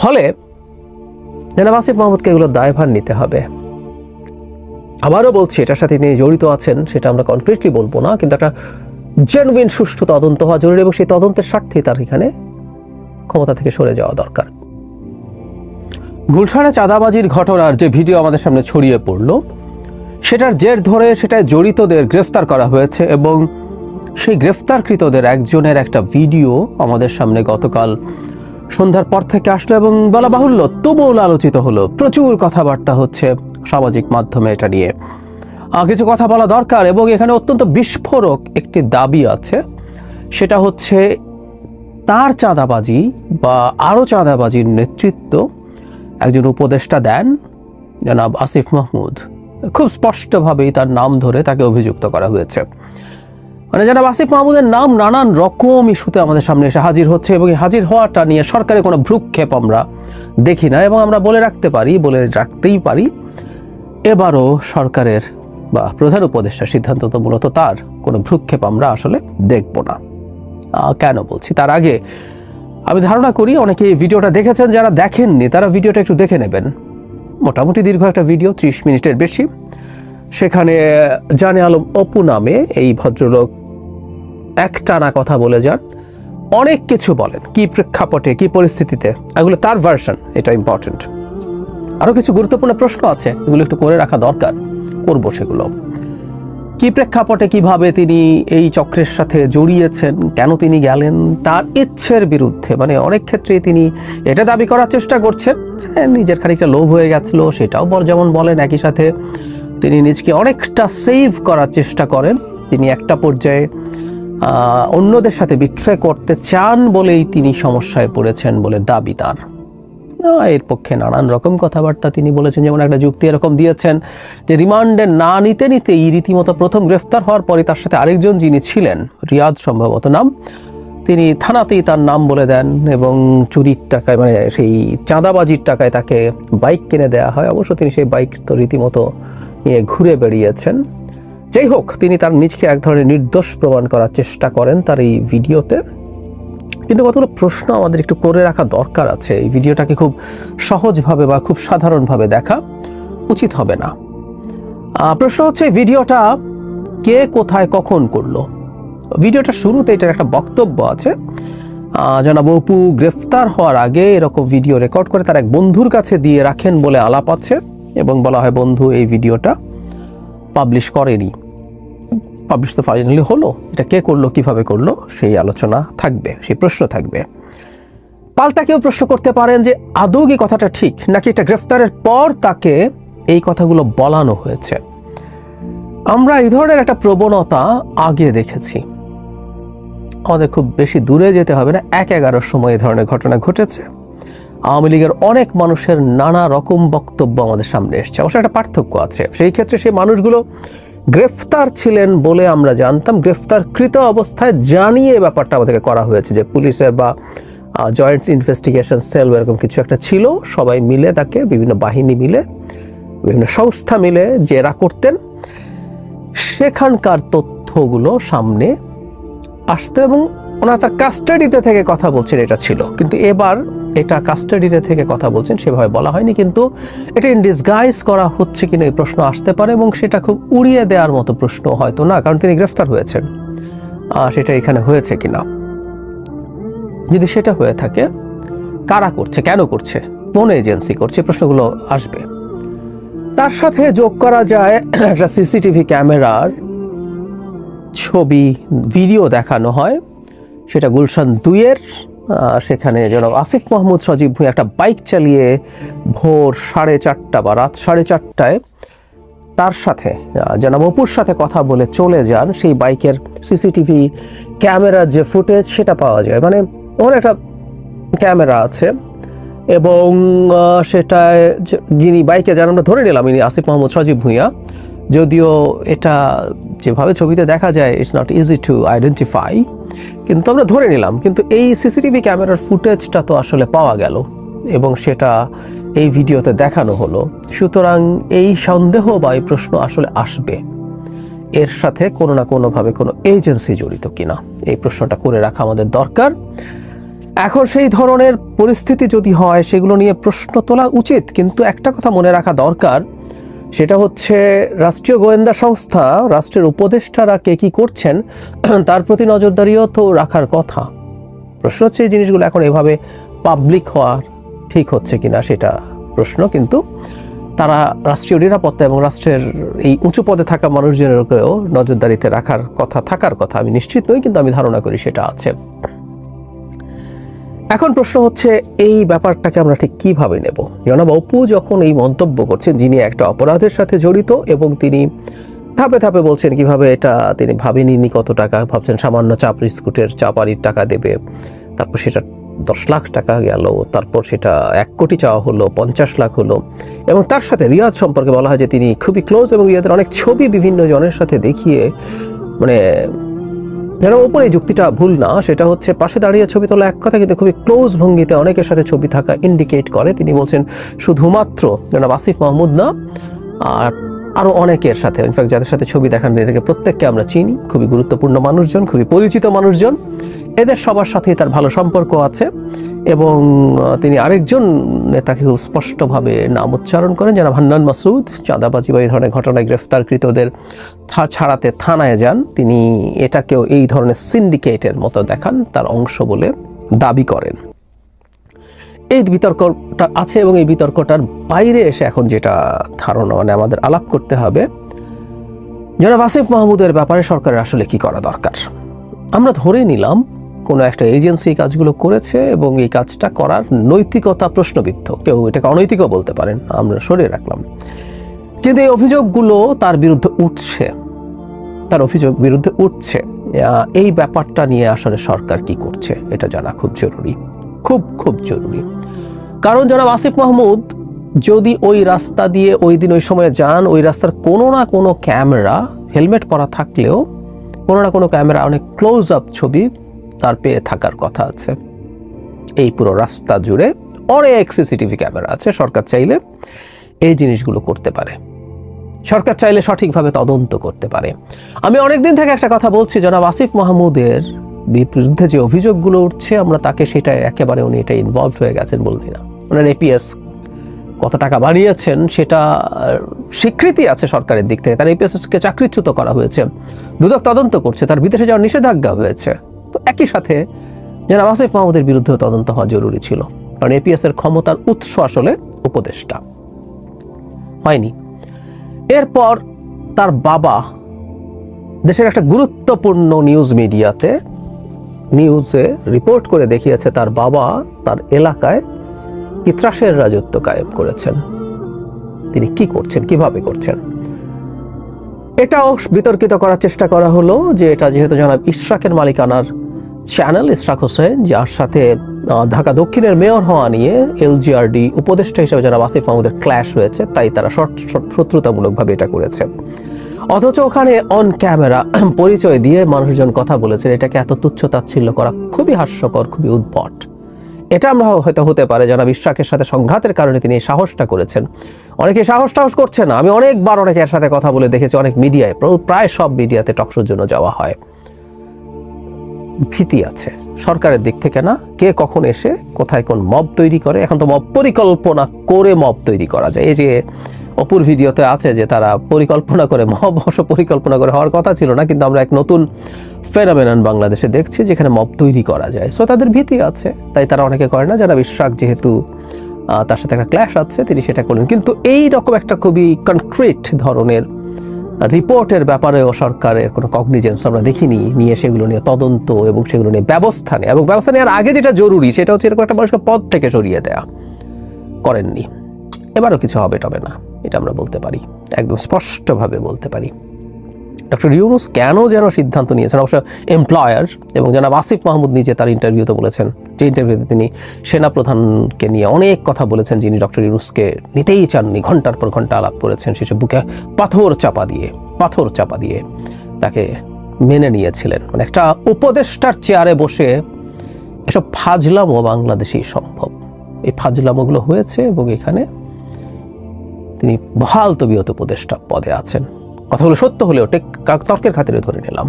ফলে জনাব আসিফ মাহমুদকে এগুলো দায়ভার নিতে হবে। আবারও বলছি, এটার সাথে তিনি জড়িত আছেন সেটা আমরা কনক্রিটলি বলবো না, কিন্তু একটা জেনুইন সুষ্ঠু তদন্ত হওয়া জরুরি এবং সেই তদন্তের স্বার্থে তার এখানে ক্ষমতা থেকে সরে যাওয়া দরকার। গুলশানে চাঁদাবাজির ঘটনার যে ভিডিও আমাদের সামনে ছড়িয়ে পড়ল, সেটার জের ধরে সেটায় জড়িতদের গ্রেফতার করা হয়েছে এবং সেই গ্রেফতারকৃতদের একজনের একটা ভিডিও আমাদের সামনে গতকাল সন্ধ্যার পর থেকে আসলো এবং বলা বাহুল্য তুমুল আলোচিত হলো। প্রচুর কথাবার্তা হচ্ছে সামাজিক মাধ্যমে এটা নিয়ে। কিছু কথা বলা দরকার এবং এখানে অত্যন্ত বিস্ফোরক একটি দাবি আছে, সেটা হচ্ছে তার চাঁদাবাজি বা আরও চাঁদাবাজির নেতৃত্ব একজন উপদেষ্টা দেন, জনাব আসিফ মাহমুদ। খুব স্পষ্টভাবেই তার নাম ধরে তাকে অভিযুক্ত করা হয়েছে। মানে জনাব আসিফ মাহমুদের নাম নানান রকম ইস্যুতে আমাদের সামনে এসে হাজির হচ্ছে এবং এই হাজির হওয়াটা নিয়ে সরকারের কোনো ভ্রুক্ষেপ আমরা দেখি না এবং আমরা বলে রাখতেই পারি এবারও সরকারের বা প্রধান উপদেষ্টার সিদ্ধান্ত তো মূলত তার কোনো ভ্রুক্ষেপ আমরা আসলে দেখব না। কেন বলছি, তার আগে আমি ধারণা করি অনেকে এই ভিডিওটা দেখেছেন, যারা দেখেননি তারা ভিডিওটা একটু দেখে নেবেন। মোটামুটি দীর্ঘ একটা ভিডিও, 30 মিনিটের বেশি। সেখানে জানে আলম অপু নামে এই ভদ্রলোক একটানা কথা বলে যান, অনেক কিছু বলেন, কি প্রেক্ষাপটে কি পরিস্থিতিতে, এগুলো তার ভার্সন, এটা ইম্পর্টেন্ট। আরো কিছু গুরুত্বপূর্ণ প্রশ্ন আছে, এগুলো একটু করে রাখা দরকার, করবো সেগুলো। কি প্রেক্ষাপটে কিভাবে তিনি এই চক্রের সাথে জড়িয়েছেন, কেন তিনি গেলেন, তার ইচ্ছের বিরুদ্ধে, মানে অনেক ক্ষেত্রেই তিনি এটা দাবি করার চেষ্টা করছেন নিজের খানিকটা লোভ হয়ে গেছিল, সেটাও যেমন বলেন। একই সাথে তিনি নিজকে অনেকটা সেভ করার চেষ্টা করেন। তিনি একটা পর্যায়ে অন্যদের সাথে বিট্রে করতে চান বলেই তিনি সমস্যায় পড়েছেন বলে দাবি তার। এর পক্ষে নানান রকম কথাবার্তা তিনি বলেছেন। যেমন একটা যুক্তি এরকম দিয়েছেন যে রিমান্ডে না নিতে নিতেই রীতিমতো প্রথম গ্রেফতার হওয়ার পরে তার সাথে আরেকজন যিনি ছিলেন, রিয়াদ সম্ভবত নাম, তিনি থানাতেই তার নাম বলে দেন এবং চুরির টাকায়, মানে সেই চাঁদাবাজির টাকায় তাকে বাইক কিনে দেওয়া হয়। অবশ্য তিনি সেই বাইক তো রীতিমতো নিয়ে ঘুরে বেরিয়েছেন। যাই হোক, তিনি তার নিজকে এক ধরনের নির্দোষ প্রমাণ করার চেষ্টা করেন তার এই ভিডিওতে। কিন্তু কতগুলো প্রশ্ন আমাদের একটু করে রাখা দরকার আছে। এই ভিডিওটাকে খুব সহজভাবে বা খুব সাধারণভাবে দেখা উচিত হবে না। প্রশ্ন হচ্ছে, ভিডিওটা কে কোথায় কখন করলো? ভিডিওটা শুরুতে এটার একটা বক্তব্য আছে। জনাব অপু গ্রেফতার হওয়ার আগে এরকম ভিডিও রেকর্ড করে তার এক বন্ধুর কাছে দিয়ে রাখেন বলে আলাপ আছে এবং বলা হয় বন্ধু এই ভিডিওটা পাবলিশ করেনি। পাবলিশ তো ফাইনালি হলো, এটা কে করলো, কিভাবে করলো, সেই আলোচনা থাকবে, সেই প্রশ্ন থাকবে। পাল্টা কেউ প্রশ্ন করতে পারেন যে আদৌ কি কথাটা ঠিক, নাকি এটা গ্রেফতারের পর তাকে এই কথাগুলো বলানো হয়েছে। আমরা এই ধরনের একটা প্রবণতা আগে দেখেছি, আমাদের খুব বেশি দূরে যেতে হবে না, 1-11 সময় এই ধরনের ঘটনা ঘটেছে। আওয়ামী লীগের অনেক মানুষের নানা রকম বক্তব্য আমাদের সামনে এসছে। অবশ্য একটা পার্থক্য আছে, সেই ক্ষেত্রে সেই মানুষগুলো গ্রেফতার ছিলেন বলে আমরা জানতাম, গ্রেফতারকৃত অবস্থায় জানিয়ে ব্যাপারটা আমাদেরকে করা হয়েছে যে পুলিশের বা জয়েন্ট ইনভেস্টিগেশন সেল এরকম কিছু একটা ছিল, সবাই মিলে তাকে, বিভিন্ন বাহিনী মিলে, বিভিন্ন সংস্থা মিলে জেরা করতেন। সেখানকার তথ্যগুলো সামনে আসতো এবং ওনারা তার কাস্টাডিতে থেকে কথা বলছেন, এটা ছিল। কিন্তু এবার এটা কাস্টাডিতে থেকে কথা বলছেন সেভাবে বলা হয়নি, কিন্তু এটা ইন ডিসগাইজ করা হচ্ছে কিনা এই প্রশ্ন আসতে পারে এবং সেটা খুব উড়িয়ে দেওয়ার মতো প্রশ্ন হয়তো না, কারণ তিনি গ্রেফতার হয়েছেন। সেটা এখানে হয়েছে কিনা, যদি সেটা হয়ে থাকে, কারা করছে, কেন করছে, কোন এজেন্সি করছে, প্রশ্নগুলো আসবে। তার সাথে যোগ করা যায় একটা সিসিটিভি ক্যামেরার ছবি, ভিডিও দেখানো হয়, সেটা গুলশান 2-এর। সেখানে জনাব আসিফ মাহমুদ সজীব ভুঁইয়া একটা বাইক চালিয়ে ভোর 4:30 বা রাত 4:30টায় তার সাথে জনাব অপুর সাথে কথা বলে চলে যান। সেই বাইকের সিসিটিভি ক্যামেরার যে ফুটেজ সেটা পাওয়া যায়, মানে ওর একটা ক্যামেরা আছে এবং সেটায় যিনি বাইকে যান আমরা ধরে নিলাম ইনি আসিফ মাহমুদ সজীব ভুঁইয়া, যদিও এটা যেভাবে ছবিতে দেখা যায় it's not easy to identify, কিন্তু আমরা ধরে নিলাম। কিন্তু এই সিসিটিভি ক্যামেরার ফুটেজটা তো আসলে পাওয়া গেল এবং সেটা এই ভিডিওতে দেখানো হলো। সুতরাং এই সন্দেহ বা এই প্রশ্ন আসলে আসবে, এর সাথে কোনো না কোনোভাবে কোনো এজেন্সি জড়িত কিনা, এই প্রশ্নটা করে রাখা আমাদের দরকার। এখন সেই ধরনের পরিস্থিতি যদি হয় সেগুলো নিয়ে প্রশ্ন তোলা উচিত, কিন্তু একটা কথা মনে রাখা দরকার, সেটা হচ্ছে রাষ্ট্রীয় গোয়েন্দা সংস্থা, রাষ্ট্রের উপদেষ্টারা কে কী করছেন তার প্রতি নজরদারিও তো রাখার কথা। প্রশ্ন হচ্ছে এই জিনিসগুলো এখন এভাবে পাবলিক হওয়ার ঠিক হচ্ছে কিনা সেটা প্রশ্ন, কিন্তু তারা রাষ্ট্রীয় নিরাপত্তা এবং রাষ্ট্রের এই উঁচু পদে থাকা মানুষজনেরকেও নজরদারিতে রাখার কথা, থাকার কথা। আমি নিশ্চিত নই, কিন্তু আমি ধারণা করি সেটা আছে। এখন প্রশ্ন হচ্ছে এই ব্যাপারটাকে আমরা ঠিক কিভাবে নেব। জনাব অপু যখন এই মন্তব্য করছেন, যিনি একটা অপরাধের সাথে জড়িত এবং তিনি ধাপে ধাপে বলছেন কিভাবে এটা তিনি ভাবেননি, কত টাকা ভাবছেন সামান্য চাপ বিস্কুটের চাপারির টাকা দেবে, তারপর সেটা 10 লাখ টাকা গেল, তারপর সেটা 1 কোটি চাওয়া হলো, 50 লাখ হলো, এবং তার সাথে রিয়াদ সম্পর্কে বলা হয় যে তিনি খুবই ক্লোজ এবং রিয়াদের অনেক ছবি বিভিন্ন জনের সাথে দেখিয়ে, মানে যারা ওপরে যুক্তিটা ভুল না, সেটা হচ্ছে পাশে দাঁড়িয়ে ছবি তোলা এক কথা, কিন্তু খুবই ক্লোজ ভঙ্গিতে অনেকের সাথে ছবি থাকা ইন্ডিকেট করে। তিনি বলছেন শুধুমাত্র জনাব আসিফ মাহমুদ না, আর আরও অনেকের সাথে, ইনফ্যাক্ট যাদের সাথে ছবি দেখান থেকে প্রত্যেককে আমরা চিনি, খুবই গুরুত্বপূর্ণ মানুষজন, খুবই পরিচিত মানুষজন, এদের সবার সাথেই তার ভালো সম্পর্ক আছে। এবং তিনি আরেকজন নেতাকে খুব স্পষ্টভাবে নাম উচ্চারণ করেন, যারা হান্নান মাসুদ, চাঁদাবাজি বা এই ধরনের ঘটনায় গ্রেফতারকৃতদের ছাড়াতে থানায় যান, তিনি এটাকেও এই ধরনের সিন্ডিকেটের মতো দেখান, তার অংশ বলে দাবি করেন। এই বিতর্কটা আছে এবং এই বিতর্কটার বাইরে এসে এখন যেটা ধারণা, মানে আমাদের আলাপ করতে হবে, জনাব আসিফ মাহমুদের ব্যাপারে সরকারের আসলে কি করা দরকার। আমরা ধরে নিলাম কোনো একটা এজেন্সি কাজগুলো করেছে এবং এই কাজটা করার নৈতিকতা প্রশ্নবিদ্ধ, কেউ এটাকে অনৈতিকও বলতে পারেন, আমরা সরিয়ে রাখলাম, কিন্তু এই অভিযোগগুলো তার বিরুদ্ধে উঠছে, তার অভিযোগ বিরুদ্ধে উঠছে। এই ব্যাপারটা নিয়ে আসলে সরকার কি করছে এটা জানা খুব জরুরি, খুব খুব জরুরি। কারণ জনাব আসিফ মাহমুদ যদি ওই রাস্তা দিয়ে ওই দিন ওই সময়ে যান, ওই রাস্তার কোনো না কোনো ক্যামেরা, হেলমেট পরা থাকলেও কোনো না কোনো ক্যামেরা, অনেক ক্লোজ আপ ছবি তার পেয়ে থাকার কথা আছে। এই পুরো রাস্তা জুড়ে অনেক সিসিটিভি ক্যামেরা আছে। সরকার চাইলে এই জিনিসগুলো করতে পারে, সরকার চাইলে সঠিকভাবে তদন্ত করতে পারে। আমি অনেকদিন থেকে একটা কথা বলছি, জনাব আসিফ মাহমুদের বিরুদ্ধে যে অভিযোগগুলো উঠছে, আমরা তাকে সেটা একেবারে উনি এটা ইনভলভ হয়ে গেছেন বলবি না। ওনার এপিএস কত টাকা বানিয়েছেন সেটা স্বীকৃতি আছে সরকারের দিক থেকে, তার এপিএসকে চাকরিচ্যুত করা হয়েছে, দুদক তদন্ত করছে, তার বিদেশে যাওয়ার নিষেধাজ্ঞা হয়েছে। তো একই সাথে জনাব আসিফ মাহমুদের বিরুদ্ধেও তদন্ত হওয়া জরুরি ছিল, কারণ এপিএস এর ক্ষমতার উৎস আসলে উপদেষ্টা, হয়নি। এরপর তার বাবা দেশের একটা গুরুত্বপূর্ণ নিউজ মিডিয়াতে নিউজে রিপোর্ট করে দেখিয়েছে তার বাবা তার এলাকায় ইত্রাসের রাজত্ব কায়েম করেছেন। তিনি কি করছেন, কিভাবে করছেন, এটাও বিতর্কিত করার চেষ্টা করা হলো যে এটা যেহেতু জনাব ইশরাকের মালিকানার চ্যানেল, ইশরাক হোসেন, যার সাথে ঢাকা দক্ষিণের মেয়র হওয়া নিয়ে এলজিআরডি উপদেষ্টা হিসেবে জনাব আসিফ মাহমুদের ক্ল্যাশ হয়েছে, তাই তারা শত্রুতামূলকভাবে এটা করেছে। অথচ ওখানে অন ক্যামেরা পরিচয় দিয়ে মানুষজন কথা বলেছেন। এটাকে এত তুচ্ছ-তাচ্ছিল্য করা খুবই হাস্যকর, খুবই উদ্ভট। এটা আমরা হয়তো হতে পারে জনাব ইশরাকের সাথে সংঘাতের কারণে তিনি এই সাহসটা করেছেন। অনেকে সাহস করছে না। আমি অনেকবার অনেকের সাথে কথা বলে দেখেছি, অনেক মিডিয়ায়, প্রায় সব মিডিয়াতে টকশোর জন্য যাওয়া হয়। ভীতি আছে সরকারের দিক থেকে, না কে কখন এসে কোথায় কোন মব তৈরি করে। এখন তো মব পরিকল্পনা করে মব তৈরি করা যায়। এই যে অপুর ভিডিওতে আছে যে তারা পরিকল্পনা করে, মব অবশ্য পরিকল্পনা করে হওয়ার কথা ছিল না, কিন্তু আমরা এক নতুন ফেনোমেনন বাংলাদেশে দেখছি যেখানে মব তৈরি করা যায়। সো তাদের ভীতি আছে, তাই তারা অনেকে করে না। যারা ইশরাক যেহেতু তার সাথে একটা ক্ল্যাশ আছে, তিনি সেটা করলেন। কিন্তু এই রকম একটা খুবই কনক্রিট ধরনের রিপোর্টের ব্যাপারেও সরকারের কোনো কগনিজেন্স আমরা দেখিনি, নিয়ে সেগুলো নিয়ে তদন্ত এবং সেগুলো নিয়ে ব্যবস্থা নেয়। এবং ব্যবস্থা নেওয়ার আগে যেটা জরুরি সেটা হচ্ছে এরকম একটা মানুষকে পদ থেকে সরিয়ে দেয়া, করেননি। এবারও কিছু হবে টবে না, এটা আমরা বলতে পারি, একদম স্পষ্টভাবে বলতে পারি। ডক্টর ইউনূস কেন যেন সিদ্ধান্ত নিয়েছেন, অবশ্য এমপ্লয়ার, এবং জনাব আসিফ মাহমুদ নিজে তার ইন্টারভিউতে বলেছেন, যে ইন্টারভিউতে তিনি সেনাপ্রধানকে নিয়ে অনেক কথা বলেছেন, যিনি ডক্টর ইউনূসকে নিতেই চাননি, ঘন্টার পর ঘন্টা আলাপ করেছেন, শেষে বুকে পাথর চাপা দিয়ে তাকে মেনে নিয়েছিলেন। মানে একটা উপদেষ্টার চেয়ারে বসে এসব ফাজলামো বাংলাদেশেই সম্ভব। এই ফাজলামোগুলো হয়েছে এবং এখানে তিনি বহাল তবিয়ত উপদেষ্টা পদে আছেন। কথাগুলো সত্য হলেও তর্কের খাতিরে ধরে নিলাম।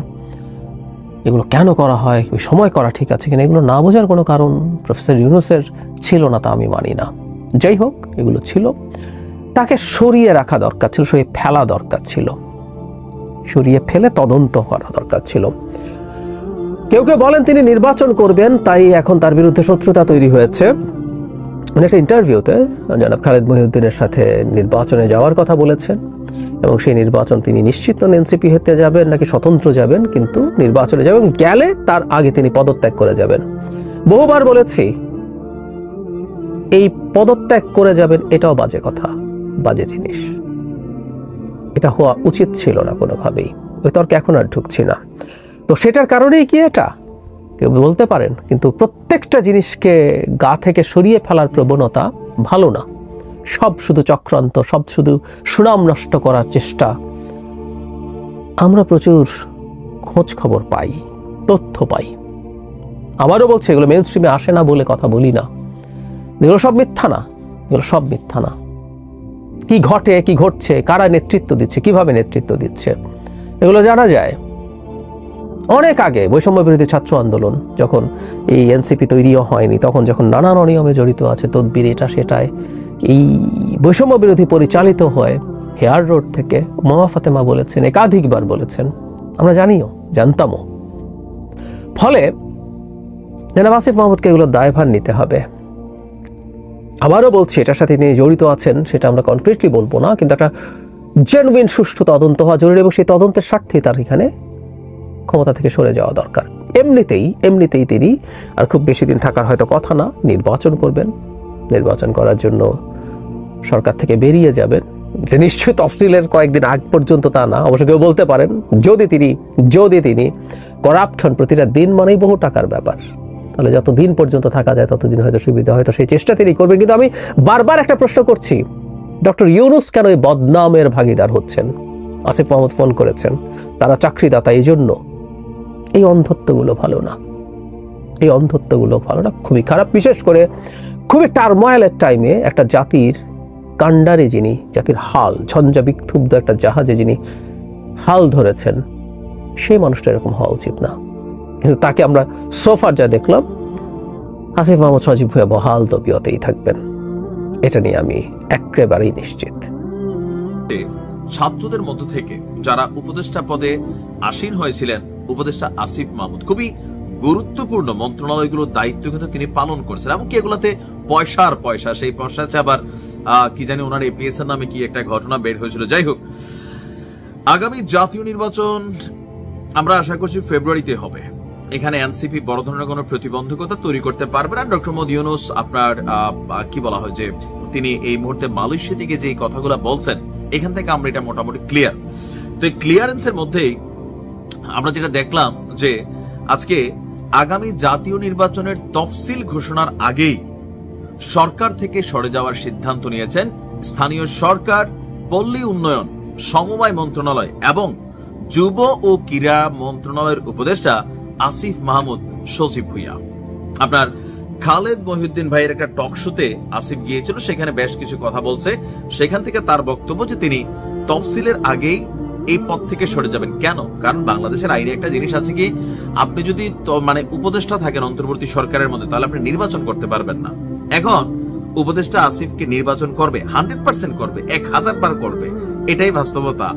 এগুলো কেন করা হয়, ওই সময় করা ঠিক আছে কিনা, এগুলো না বোঝার কোনো কারণ প্রফেসর ইউনূসের ছিল না, তা আমি মানি না। যাই হোক, এগুলো ছিল, তাকে সরিয়ে রাখা দরকার ছিল, সরিয়ে ফেলা দরকার ছিল, সরিয়ে ফেলে তদন্ত করা দরকার ছিল। কেউ কেউ বলেন তিনি নির্বাচন করবেন, তাই এখন তার বিরুদ্ধে শত্রুতা তৈরি হয়েছে। একটা ইন্টারভিউতে জনাব খালেদ মহিউদ্দিনের সাথে নির্বাচনে যাওয়ার কথা বলেছেন এবং সেই নির্বাচন তিনি নিশ্চিত নন এনসিপি হতে যাবেন নাকি স্বতন্ত্র যাবেন, কিন্তু নির্বাচনে যাবেন, গেলে তার আগে তিনি পদত্যাগ করে যাবেন। বহুবার বলেছি এই পদত্যাগ করে যাবেন এটাও বাজে কথা, বাজে জিনিস, এটা হওয়া উচিত ছিল না কোনোভাবেই। ওই তর্কে এখন আর ঢুকছি না। তো সেটার কারণেই কি এটা কেউ বলতে পারেন, কিন্তু প্রত্যেকটা জিনিসকে গা থেকে সরিয়ে ফেলার প্রবণতা ভালো না। সব শুধু চক্রান্ত, সব শুধু সুনাম নষ্ট করার চেষ্টা। আমরা প্রচুর খোঁজ খবর পাই, তথ্য পাই। আবারও বলছি, এগুলো মেইন স্ট্রিমে আসে না বলে কথা বলি না, এগুলো সব মিথ্যা না, এগুলো সব মিথ্যা না। কি ঘটে, কি ঘটছে, কারা নেতৃত্ব দিচ্ছে, কিভাবে নেতৃত্ব দিচ্ছে, এগুলো জানা যায়। অনেক আগে বৈষম্য বিরোধী ছাত্র আন্দোলন যখন এই এনসিপি তৈরিও হয়নি, তখন যখন নানান অনিয়মে জড়িত আছে, তদবির এটা সেটায়, এই বৈষম্য বিরোধী পরিচালিত হয় হেয়ার রোড থেকে। মামা ফাতেমা বলেছেন, একাধিকবার বলেছেন, আমরা জানিও, জানতামও। ফলে জনাব আসিফ মাহমুদকে এগুলো দায়ভার নিতে হবে। আবারও বলছি, এটার সাথে তিনি জড়িত আছেন সেটা আমরা কনক্রিটলি বলবো না, কিন্তু একটা জেনুইন সুষ্ঠু তদন্ত হওয়া জরুরি এবং সেই তদন্তের স্বার্থে তার এখানে ক্ষমতা থেকে সরে যাওয়া দরকার। এমনিতেই তিনি আর খুব বেশি দিন থাকার হয়তো কথা না, নির্বাচন করবেন, নির্বাচন করার জন্য সরকার থেকে বেরিয়ে যাবেন। যে নিশ্চয়ই তফসিলের কয়েকদিন আগ পর্যন্ত তা না, অবশ্য কেউ বলতে পারেন যদি তিনি করাপ্ট হন, প্রতিটা দিন মানেই বহু টাকার ব্যাপার, তাহলে যত দিন পর্যন্ত থাকা যায় ততদিন হয়তো সুবিধা, হয়তো সেই চেষ্টা তিনি করবেন। কিন্তু আমি বারবার একটা প্রশ্ন করছি, ডক্টর ইউনূস কেন এই বদনামের ভাগিদার হচ্ছেন? আসিফ মাহমুদ ফোন করেছেন, তারা চাকরিদাতা, এই জন্য। এই অন্ধত্বগুলো ভালো না, এই অন্ধত্বগুলো ভালো না, খুবই খারাপ। বিশেষ করে খুবই টার্ময়েলের টাইমে একটা জাতির কাণ্ডারে যিনি, জাতির হাল, ঝঞ্ঝা বিক্ষুব্ধ একটা জাহাজে যিনি হাল ধরেছেন, সেই মানুষটা এরকম হওয়া উচিত না। কিন্তু তাকে আমরা সোফার যা দেখলাম, আসিফ মাহমুদ সজীব ভুঁইয়া বহাল তবিয়তেই থাকবেন, এটা নিয়ে আমি একেবারেই নিশ্চিত। ছাত্রদের মধ্য থেকে যারা উপদেষ্টা পদে আসীন হয়েছিলেন, উপদেষ্টা আসিফ মাহমুদ খুবই গুরুত্বপূর্ণ মন্ত্রণালয়গুলোর দায়িত্ব কিন্তু তিনি পালন করছেন, এমনকি এগুলোতে পয়সা, সেই পয়সা আছে আবার কি জানি ওনার এপিএস এর নামে কি একটা ঘটনা বের হয়েছিল। যাই হোক, আগামী জাতীয় নির্বাচন আমরা আশা করছি ফেব্রুয়ারিতে হবে। এখানে এনসিপি বড় ধরনের কোনো প্রতিবন্ধকতা তৈরি করতে পারবে না। ডক্টর মোহাম্মদ ইউনূস আপনার কি বলা হয় যে তিনি এই মুহূর্তে মালয়েশিয়া থেকে যে কথাগুলো বলছেন, এখান থেকে আমরা এটা মোটামুটি ক্লিয়ার। তো এই ক্লিয়ারেন্সের মধ্যেই আমরা যেটা দেখলাম যে আজকে আগামী জাতীয় নির্বাচনের তফসিল ঘোষণার আগেই সরকার থেকে সরে যাওয়ার সিদ্ধান্ত নিয়েছেন স্থানীয় সরকার, পল্লী উন্নয়ন, সমবায় মন্ত্রণালয় এবং যুব ও ক্রীড়া মন্ত্রণালয়ের উপদেষ্টা আসিফ মাহমুদ সজীব ভুঁইয়া। আপনার খালেদ মহিউদ্দিন ভাইয়ের একটা টক শোতে আসিফ গিয়েছিল, সেখানে বেশ কিছু কথা বলছে। সেখান থেকে তার বক্তব্য যে তিনি তফসিলের আগেই এই পদ থেকে সরে যাবেন। কেন? কারণ বাংলাদেশের আইনে একটা জিনিস আছে কি, আপনি যদি মানে উপদেষ্টা থাকেন অন্তর্বর্তী সরকারের মধ্যে, তাহলে আপনি নির্বাচন করতে পারবেন না। এখন উপদেষ্টা আসিফকে নির্বাচন করবে, 100% করবে, 1000 বার করবে, এটাই বাস্তবতা।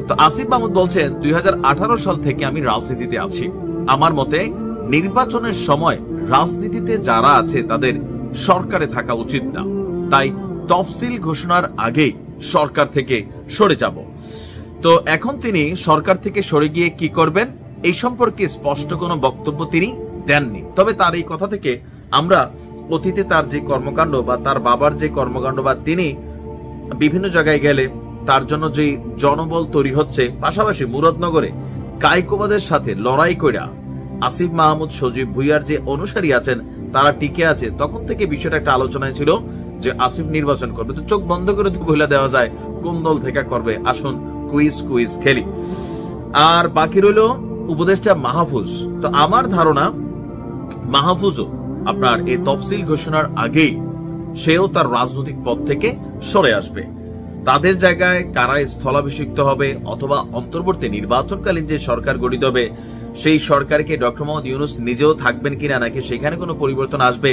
তো আসিফ মাহমুদ বলছেন 2018 সাল থেকে আমি রাজনীতিতে আছি, আমার মতে নির্বাচনের সময় রাজনীতিতে যারা আছে তাদের সরকারে থাকা উচিত না, তাই তফসিল ঘোষণার আগেই সরকার থেকে সরে যাব। তো এখন তিনি সরকার থেকে সরে গিয়ে কি করবেন এই সম্পর্কে স্পষ্ট কোনো বক্তব্য তিনি দেননি। তবে তার এই কথা থেকে আমরা অতীতে তার যে কর্মকাণ্ড বা তার বাবার যে কর্মকাণ্ড বা তিনি বিভিন্ন জায়গায় গেলে তার জন্য যে জনবল তৈরি হচ্ছে, পাশাপাশি মুরাদনগরে কায়কোবাদের সাথে লড়াই কইরা আসিফ মাহমুদ সজীব ভুঁইয়ার যে অনুসারী আছেন তারা টিকে আছে, তখন থেকে বিষয়টা একটা আলোচনায় ছিল যে আসিফ নির্বাচন করবে। তো চোখ বন্ধ করে তো বলে দেওয়া যায় কোন দল থেকে করবে। আসুন কুইজ খেলি। আর বাকি রইল উপদেষ্টা মাহফুজ। তো আমার ধারণা মাহফুজও আপনার এই তফসিল ঘোষণার আগেই সেও তার রাজনৈতিক পদ থেকে সরে আসবে। তাদের জায়গায় কারা স্থলাভিষিক্ত হবে অথবা অন্তর্বর্তী নির্বাচনকালীন যে সরকার গঠিত হবে সেই সরকারকে ডক্টর মোহাম্মদ ইউনূস নিজেও থাকবেন কিনা, নাকি সেখানে কোনো পরিবর্তন আসবে।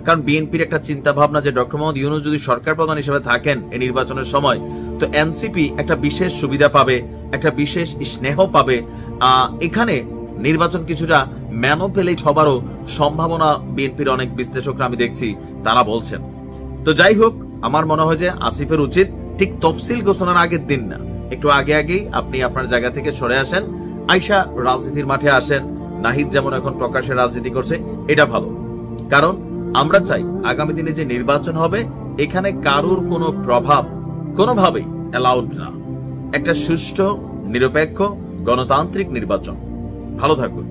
কারণ বিএনপির একটা চিন্তা ভাবনা যে ডক্টর মোহাম্মদ ইউনূস যদি সরকার প্রধান হিসেবে থাকেন এই নির্বাচনের সময়, তো এনসিপি একটা বিশেষ সুবিধা পাবে, একটা বিশেষ স্নেহ পাবে। এখানে নির্বাচন কিছুটা ম্যানোপেলেট হবারও সম্ভাবনা বিএনপির অনেক বিশ্লেষকরা আমি দেখছি তারা বলছেন। তো যাই হোক, আমার মনে হয় যে আসিফের উচিত ঠিক তফসিল ঘোষণার আগের দিন না, একটু আগে আগেই আপনি আপনার জায়গা থেকে সরে আসেন, আইসা রাজনীতির মাঠে আসেন। নাহিদ যেমন এখন প্রকাশ্যে রাজনীতি করছে, এটা ভালো। কারণ আমরা চাই আগামী দিনে যে নির্বাচন হবে এখানে কারোর কোনো প্রভাব কোনোভাবেই অ্যালাউড না। একটা সুষ্ঠু, নিরপেক্ষ, গণতান্ত্রিক নির্বাচন। ভালো থাকুন।